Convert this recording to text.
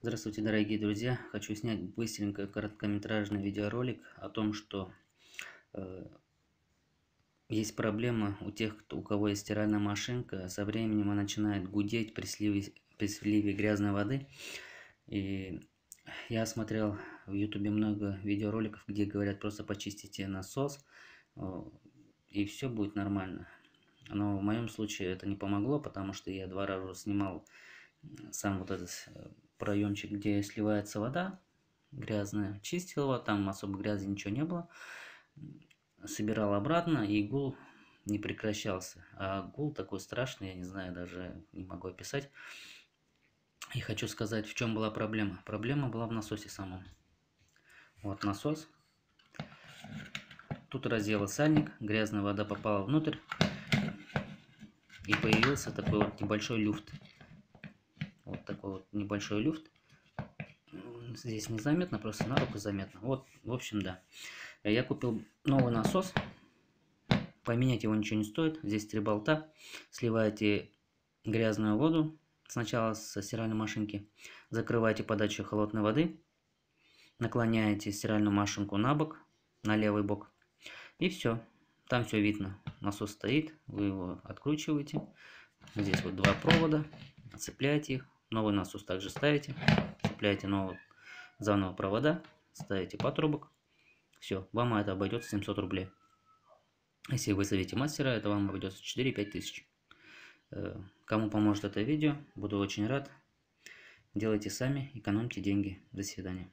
Здравствуйте, дорогие друзья! Хочу снять быстренько короткометражный видеоролик о том, что есть проблема у тех, у кого есть стиральная машинка. Со временем она начинает гудеть при сливе грязной воды. И я смотрел в YouTube много видеороликов, где говорят, просто почистите насос, и все будет нормально. Но в моем случае это не помогло, потому что я 2 раза снимал сам вот этот проемчик, где сливается вода грязная, чистил его, там особо грязи ничего не было, собирал обратно, и гул не прекращался. А гул такой страшный, я не знаю, даже не могу описать. И хочу сказать, в чем была проблема. Проблема была в насосе самом. Вот насос. Тут разъела сальник, грязная вода попала внутрь, и появился такой вот небольшой люфт. Вот такой вот небольшой люфт. Здесь незаметно, просто на руку заметно. Вот, в общем, да. Я купил новый насос. Поменять его ничего не стоит. Здесь 3 болта. Сливаете грязную воду сначала со стиральной машинки. Закрываете подачу холодной воды. Наклоняете стиральную машинку на бок, на левый бок. И все. Там все видно. Насос стоит. Вы его откручиваете. Здесь вот 2 провода. Отцепляете их. Новый насос также ставите. Цепляете заново провода. Ставите патрубок. Все. Вам это обойдется 700 рублей. Если вы вызовете мастера, это вам обойдется 4-5 тысяч. Кому поможет это видео, буду очень рад. Делайте сами, экономьте деньги. До свидания.